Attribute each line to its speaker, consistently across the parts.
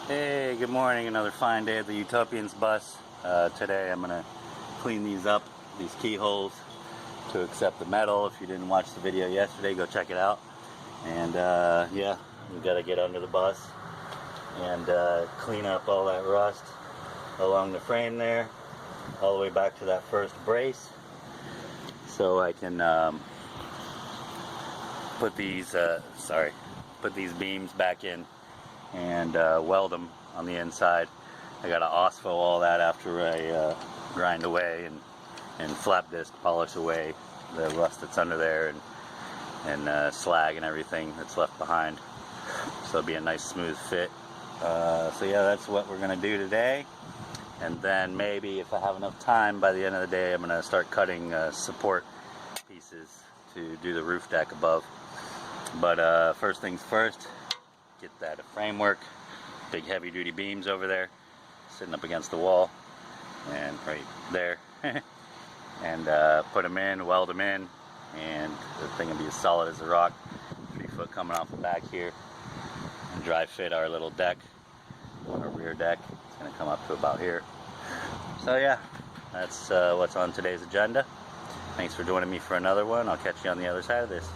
Speaker 1: Hey, good morning. Another fine day at the Utopians bus. Today I'm going to clean these up, these keyholes, to accept the metal. If you didn't watch the video yesterday, go check it out. And yeah, we got to get under the bus and clean up all that rust along the frame there, all the way back to that first brace, so I can put these beams back in and weld them on the inside. I gotta OSFO all that after I grind away and flap disc polish away the rust that's under there and slag and everything that's left behind, so it'll be a nice smooth fit. So yeah, that's what we're gonna do today, and then maybe if I have enough time by the end of the day, I'm gonna start cutting support pieces to do the roof deck above. But first things first, get that framework, big heavy duty beams over there sitting up against the wall and right there and put them in, weld them in, and the thing will be as solid as a rock. 3 foot coming off the back here, and dry fit our little deck, our rear deck. It's going to come up to about here. So yeah, that's what's on today's agenda. Thanks for joining me for another one. I'll catch you on the other side of this.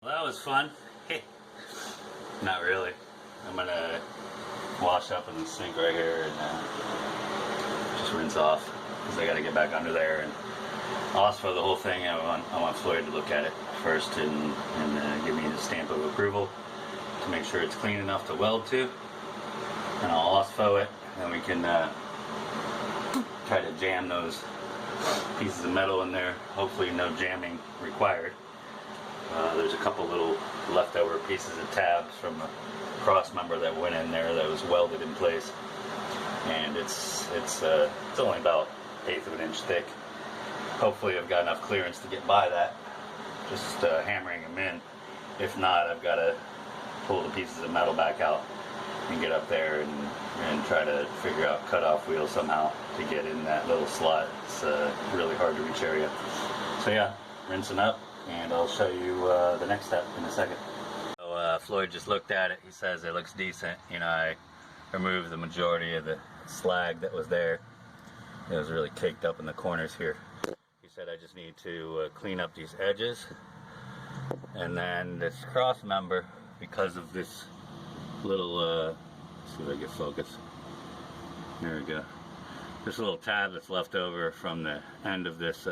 Speaker 1: Well, that was fun. Not really. I'm gonna wash up in the sink right here and just rinse off, because I gotta get back under there and OSFO the whole thing. I want Floyd to look at it first and give me the stamp of approval to make sure it's clean enough to weld to, and I'll OSFO it, and we can try to jam those pieces of metal in there. Hopefully no jamming required. There's a couple little leftover pieces of tabs from a cross member that went in there that was welded in place, and it's only about 1/8 of an inch thick. Hopefully I've got enough clearance to get by that, just hammering them in. If not, I've got to pull the pieces of metal back out and get up there and try to figure out cutoff wheel somehow to get in that little slot. It's really hard to reach area. So yeah, rinsing up, and I'll show you the next step in a second. So Floyd just looked at it. He says it looks decent. You know, I removed the majority of the slag that was there. It was really caked up in the corners here. He said I just need to clean up these edges, and then this cross member, because of this little let's see if I get focus. There we go. This little tab that's left over from the end of this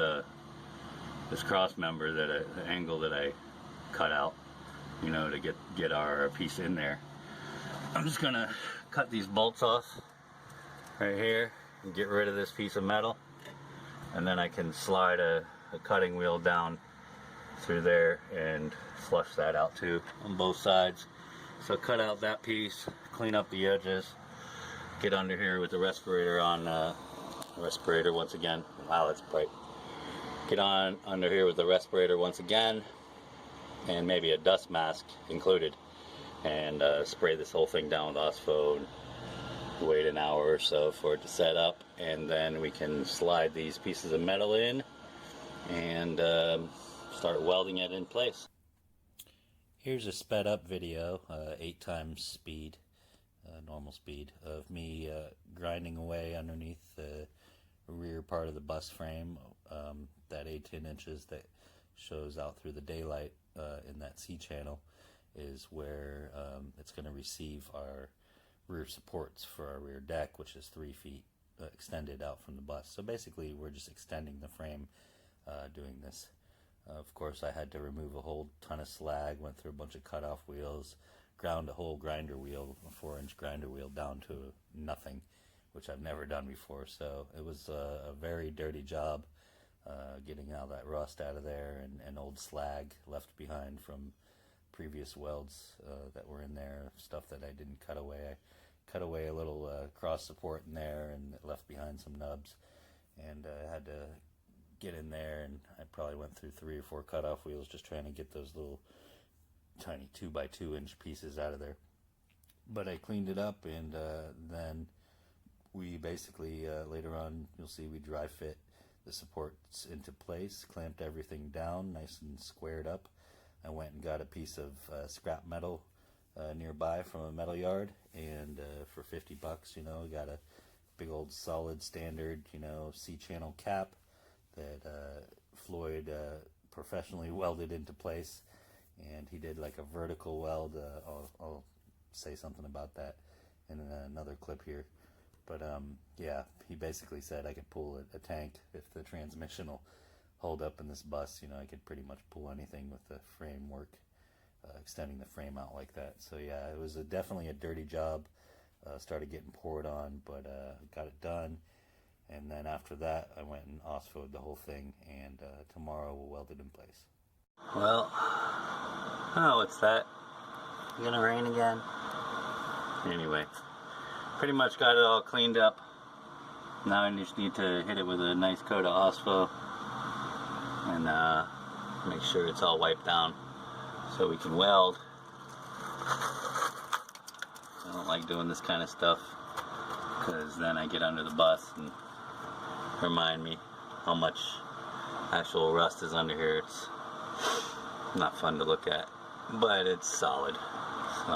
Speaker 1: this cross member, the angle that I cut out, you know, to get our piece in there. I'm just gonna cut these bolts off right here and get rid of this piece of metal, and then I can slide a cutting wheel down through there and flush that out too on both sides. So cut out that piece, clean up the edges, get under here with the respirator on, respirator once again. Wow, that's bright. Get on under here with the respirator once again, and maybe a dust mask included, and spray this whole thing down with OSFO, and wait an hour or so for it to set up, and then we can slide these pieces of metal in and start welding it in place. Here's a sped up video, 8 times speed, normal speed, of me grinding away underneath the rear part of the bus frame, that 18 inches that shows out through the daylight in that C channel is where it's going to receive our rear supports for our rear deck, which is 3 feet extended out from the bus. So basically we're just extending the frame doing this. Of course I had to remove a whole ton of slag, went through a bunch of cutoff wheels, ground a whole grinder wheel, a 4-inch grinder wheel, down to nothing, which I've never done before. So it was a very dirty job getting all that rust out of there, and old slag left behind from previous welds that were in there, stuff that I didn't cut away. I cut away a little cross support in there, and it left behind some nubs, and I had to get in there, and I probably went through 3 or 4 cutoff wheels just trying to get those little tiny 2x2 inch pieces out of there. But I cleaned it up, and then we basically later on, you'll see, we dry fit the supports into place, clamped everything down nice and squared up. I went and got a piece of scrap metal nearby from a metal yard, and for $50, you know, got a big old solid standard, you know, C-channel cap that Floyd professionally welded into place, and he did like a vertical weld. I'll say something about that in another clip here. But yeah, he basically said I could pull a tank if the transmission will hold up in this bus. You know, I could pretty much pull anything with the framework, extending the frame out like that. So yeah, it was definitely a dirty job. Started getting poured on, but got it done. And then after that, I went and OSFO'd the whole thing, and tomorrow we'll weld it in place. Well, oh, what's that? Gonna rain again? Anyway, pretty much got it all cleaned up. Now I just need to hit it with a nice coat of OSFO and make sure it's all wiped down so we can weld. I don't like doing this kind of stuff because then I get under the bus and remind me how much actual rust is under here. It's not fun to look at, but it's solid. So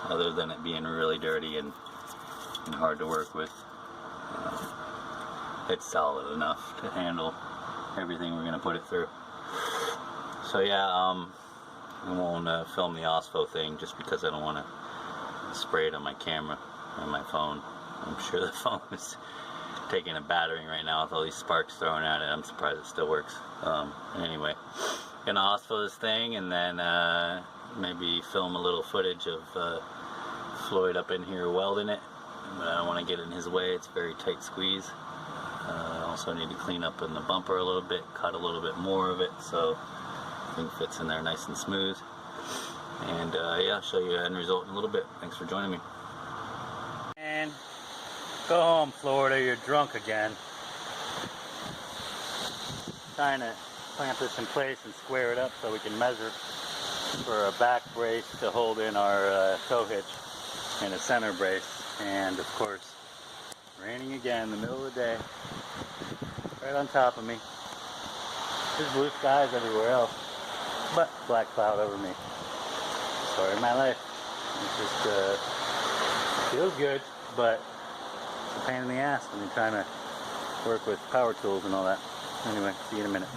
Speaker 1: other than it being really dirty and hard to work with, it's solid enough to handle everything we're going to put it through. So yeah, I won't film the OSFO thing just because I don't want to spray it on my camera or my phone. I'm sure the phone is taking a battering right now with all these sparks thrown at it. I'm surprised it still works. Anyway, gonna OSFO this thing, and then maybe film a little footage of Floyd up in here welding it. But I don't want to get in his way. It's a very tight squeeze. Also need to clean up in the bumper a little bit, cut a little bit more of it so everything fits in there nice and smooth. And yeah, I'll show you the end result in a little bit. Thanks for joining me. And go home, Florida. You're drunk again. Trying to clamp this in place and square it up so we can measure for a back brace to hold in our tow hitch and a center brace. And of course, raining again in the middle of the day, right on top of me. There's blue skies everywhere else, but black cloud over me. Story of my life. It just feels good, but it's a pain in the ass when you're trying to work with power tools and all that. Anyway, see you in a minute.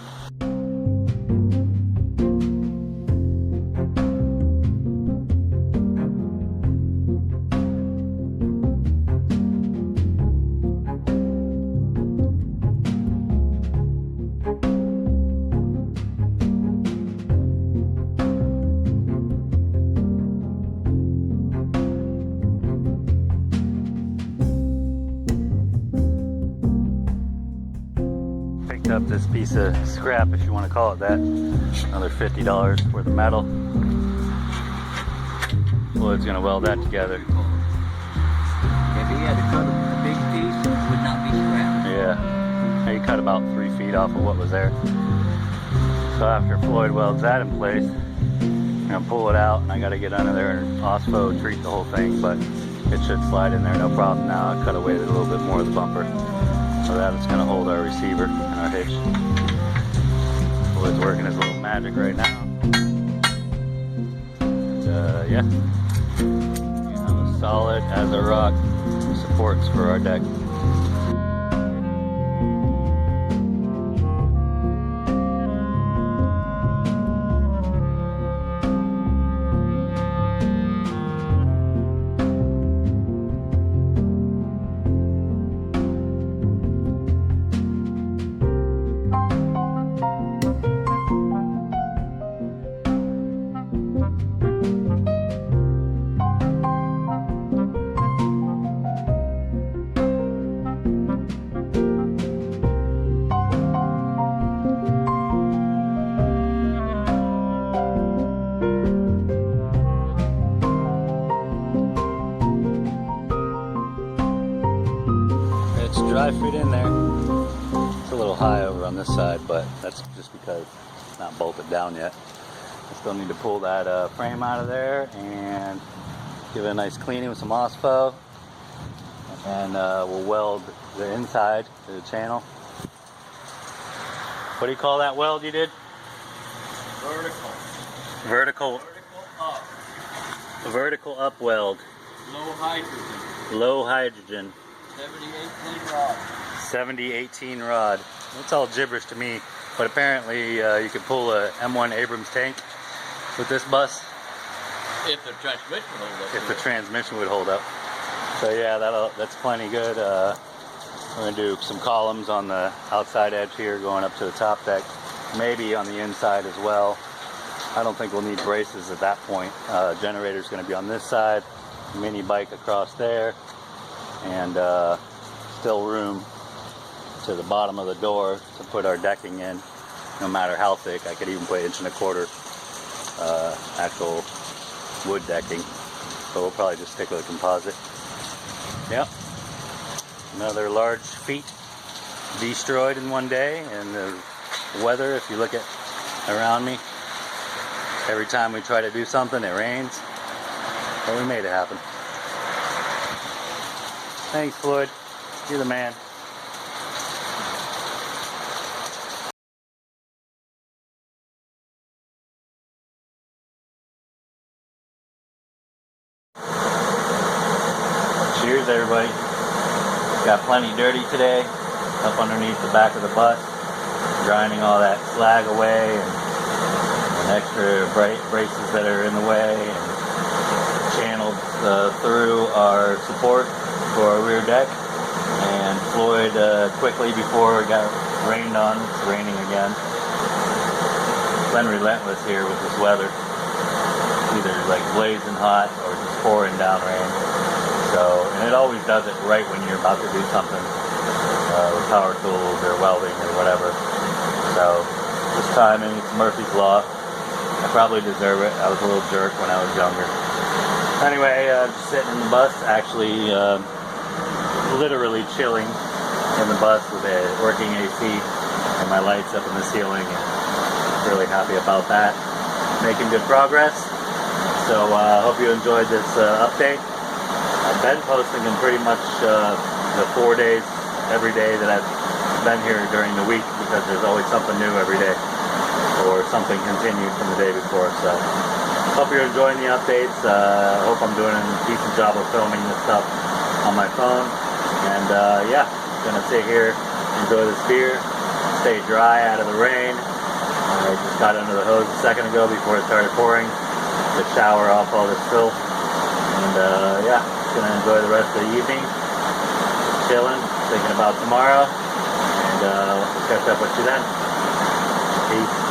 Speaker 1: Up this piece of scrap, if you want to call it that. Another $50 worth of metal. Floyd's gonna weld that together.
Speaker 2: If he had to cut a big piece, it would not be scrap.
Speaker 1: Yeah, he cut about 3 feet off of what was there. So after Floyd welds that in place, I'm gonna pull it out, and I gotta get under there and OSFO treat the whole thing, but it should slide in there no problem now. I cut away a little bit more of the bumper. So that's going to hold our receiver and our hitch. Floyd's working his little magic right now. And, yeah, you know, solid as a rock supports for our deck. It's dry fit in there. It's a little high over on this side, but that's just because it's not bolted down yet. I still need to pull that frame out of there and give it a nice cleaning with some OSPO. And we'll weld the inside to the channel. What do you call that weld you did?
Speaker 2: Vertical.
Speaker 1: Vertical.
Speaker 2: Vertical up.
Speaker 1: Vertical up weld.
Speaker 2: Low hydrogen.
Speaker 1: Low hydrogen.
Speaker 2: 70-18 rod.
Speaker 1: 70-18 rod. It's all gibberish to me, but apparently you can pull a M1 Abrams tank with this bus.
Speaker 2: If the transmission will hold up.
Speaker 1: If the transmission would hold up. So yeah, that's plenty good. We're going to do some columns on the outside edge here going up to the top deck. Maybe on the inside as well. I don't think we'll need braces at that point. Generator's going to be on this side. Mini bike across there. And still room to the bottom of the door to put our decking in, no matter how thick. I could even put 1 1/4 actual wood decking, but we'll probably just stick with a composite. Yep, another large feat destroyed in one day. And the weather, if you look at around me, every time we try to do something it rains, but we made it happen. Thanks, Floyd. You're the man. Cheers, everybody. Got plenty dirty today up underneath the back of the bus, grinding all that slag away and extra braces that are in the way, and channeled through our support for our rear deck. And Floyd quickly, before it got rained on, it's raining again. It's been relentless here with this weather. Either like blazing hot or just pouring down rain. So, and it always does it right when you're about to do something with power tools or welding or whatever. So this timing, it's Murphy's Law. I probably deserve it. I was a little jerk when I was younger. Anyway, just sitting in the bus, actually literally chilling in the bus with a working AC and my lights up in the ceiling, and really happy about that. Making good progress. So I hope you enjoyed this update. I've been posting in pretty much the 4 days, every day that I've been here during the week, because there's always something new every day, or something continued from the day before. So hope you're enjoying the updates. Hope I'm doing a decent job of filming this stuff on my phone. And yeah, gonna sit here, enjoy this beer, stay dry out of the rain. I just got under the hose a second ago before it started pouring to shower off all this filth. And yeah, just gonna enjoy the rest of the evening, chilling, thinking about tomorrow, and we'll catch up with you then. Peace.